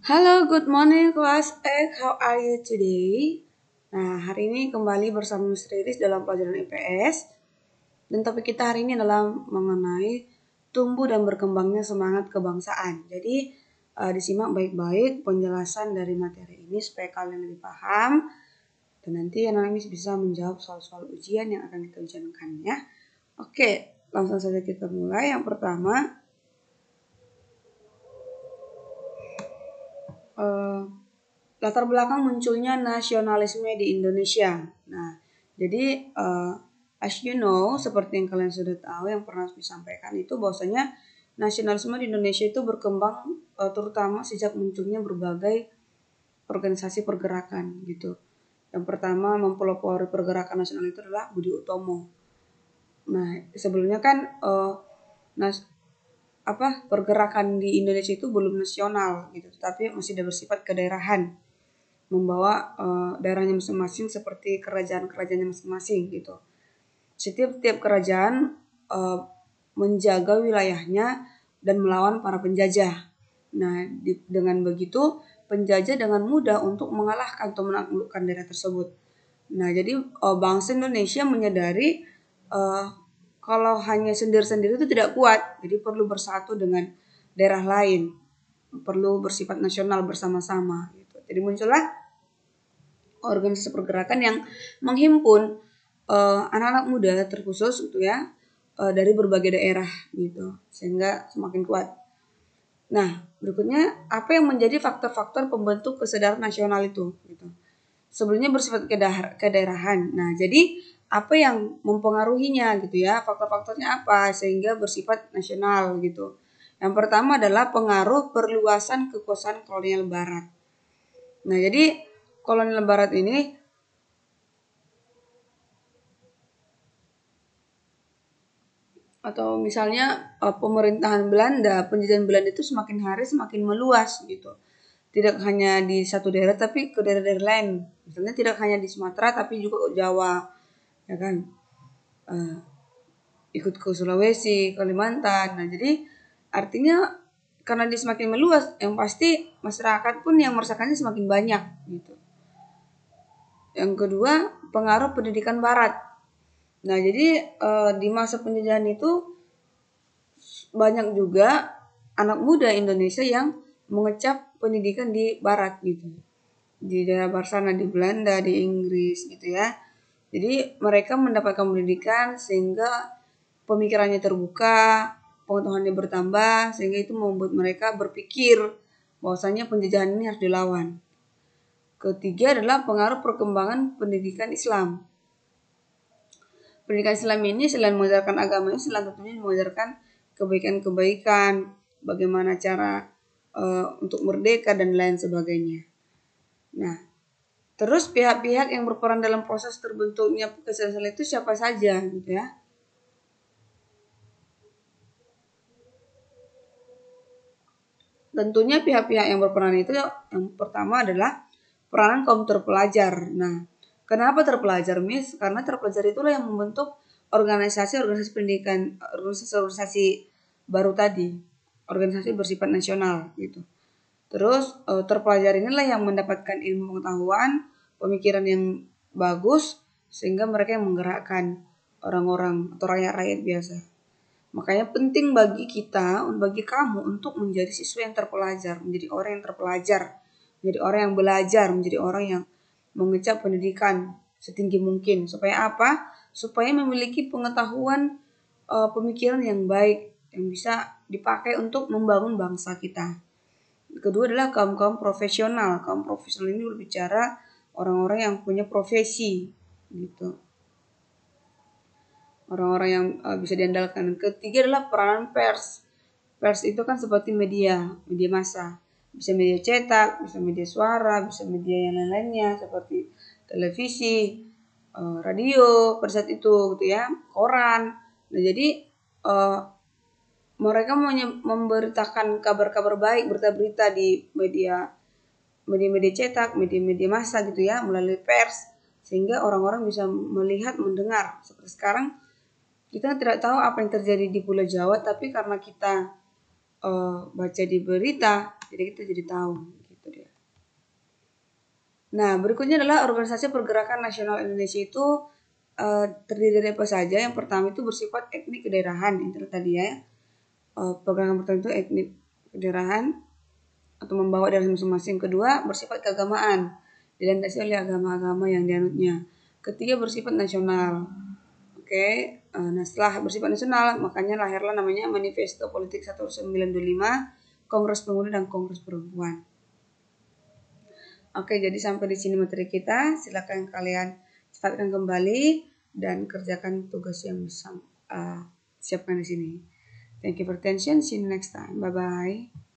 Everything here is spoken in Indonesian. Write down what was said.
Halo, good morning kelas X. How are you today? Nah, hari ini kembali bersama Miss Riris dalam pelajaran IPS. Dan topik kita hari ini adalah mengenai tumbuh dan berkembangnya semangat kebangsaan. Jadi, disimak baik-baik penjelasan dari materi ini supaya kalian lebih paham. Dan nanti anak Miss bisa menjawab soal-soal ujian yang akan kita ujiankan ya. Oke, langsung saja kita mulai. Yang pertama, latar belakang munculnya nasionalisme di Indonesia. Nah, jadi as you know, seperti yang kalian sudah tahu, yang pernah disampaikan itu bahwasanya nasionalisme di Indonesia itu berkembang terutama sejak munculnya berbagai organisasi pergerakan gitu. Yang pertama mempelopori pergerakan nasional itu adalah Budi Utomo. Nah, sebelumnya kan pergerakan di Indonesia itu belum nasional gitu, tapi masih bersifat kedaerahan, membawa daerahnya masing-masing seperti kerajaan-kerajaannya masing-masing gitu. Setiap kerajaan menjaga wilayahnya dan melawan para penjajah. Nah, dengan begitu penjajah dengan mudah untuk mengalahkan atau menaklukkan daerah tersebut. Nah, jadi bangsa Indonesia menyadari kalau hanya sendiri-sendiri itu tidak kuat, jadi perlu bersatu dengan daerah lain, perlu bersifat nasional bersama-sama. Gitu. Jadi muncullah organisasi pergerakan yang menghimpun anak-anak muda terkhusus gitu ya dari berbagai daerah gitu, sehingga semakin kuat. Nah, berikutnya apa yang menjadi faktor-faktor pembentuk kesadaran nasional itu? Gitu. Sebelumnya bersifat kedaerahan. Nah, jadi apa yang mempengaruhinya gitu ya, faktor-faktornya apa sehingga bersifat nasional gitu. Yang pertama adalah pengaruh perluasan kekuasaan kolonial barat. Nah, jadi kolonial barat ini atau misalnya pemerintahan Belanda, penjajahan Belanda itu semakin hari semakin meluas gitu. Tidak hanya di satu daerah tapi ke daerah-daerah lain. Misalnya tidak hanya di Sumatera tapi juga ke Jawa, ya kan. Ikut ke Sulawesi, Kalimantan. Nah, jadi artinya karena dia semakin meluas, yang pasti masyarakat pun yang merasakannya semakin banyak gitu. Yang kedua, pengaruh pendidikan barat. Nah, jadi di masa penjajahan itu banyak juga anak muda Indonesia yang mengecap pendidikan di barat gitu. Di daerah barat sana, di Belanda, di Inggris gitu ya. Jadi mereka mendapatkan pendidikan sehingga pemikirannya terbuka, pengetahuannya bertambah, sehingga itu membuat mereka berpikir bahwasanya penjajahan ini harus dilawan. Ketiga adalah pengaruh perkembangan pendidikan Islam. Pendidikan Islam ini selain mengajarkan agama Islam, tentunya mengajarkan kebaikan-kebaikan, bagaimana cara untuk merdeka dan lain sebagainya. Nah, terus pihak-pihak yang berperan dalam proses terbentuknya kesadaran itu siapa saja gitu ya. Tentunya pihak-pihak yang berperan itu yang pertama adalah peranan kaum terpelajar. Nah, kenapa terpelajar, Miss? Karena terpelajar itulah yang membentuk organisasi-organisasi pendidikan, organisasi baru tadi, organisasi bersifat nasional gitu. Terus terpelajar inilah yang mendapatkan ilmu pengetahuan, pemikiran yang bagus, sehingga mereka yang menggerakkan orang-orang atau rakyat-rakyat biasa. Makanya penting bagi kita, bagi kamu untuk menjadi siswa yang terpelajar, menjadi orang yang terpelajar, menjadi orang yang belajar, menjadi orang yang mengecap pendidikan setinggi mungkin. Supaya apa? Supaya memiliki pengetahuan, pemikiran yang baik, yang bisa dipakai untuk membangun bangsa kita. Kedua adalah kaum-kaum profesional. Kaum profesional ini berbicara orang-orang yang punya profesi, gitu. Orang-orang yang bisa diandalkan. Ketiga adalah peranan pers. Pers itu kan seperti media massa. Bisa media cetak, bisa media suara, bisa media yang lain-lainnya seperti televisi, radio pada saat itu gitu ya, koran. Nah, jadi mereka memberitakan kabar-kabar baik, berita-berita di media cetak, media massa gitu ya, melalui pers, sehingga orang-orang bisa melihat, mendengar. Seperti sekarang kita tidak tahu apa yang terjadi di Pulau Jawa, tapi karena kita baca di berita, jadi kita jadi tahu. Gitu. Nah, berikutnya adalah Organisasi Pergerakan Nasional Indonesia itu terdiri dari apa saja? Yang pertama itu bersifat etnik kedaerahan, itu tadi ya. Pergerakan pertama itu etnik kedaerahan atau membawa daerah masing-masing. Kedua, bersifat keagamaan, dilandasi oleh agama-agama yang dianutnya. Ketiga, bersifat nasional. Oke, nah setelah bersifat nasional, makanya lahirlah namanya Manifesto Politik 1925, Kongres Pemuda dan Kongres Perempuan. Oke, jadi sampai di sini materi kita. Silakan kalian catatkan kembali dan kerjakan tugas yang siapkan di sini. Thank you for attention. See you next time. Bye bye.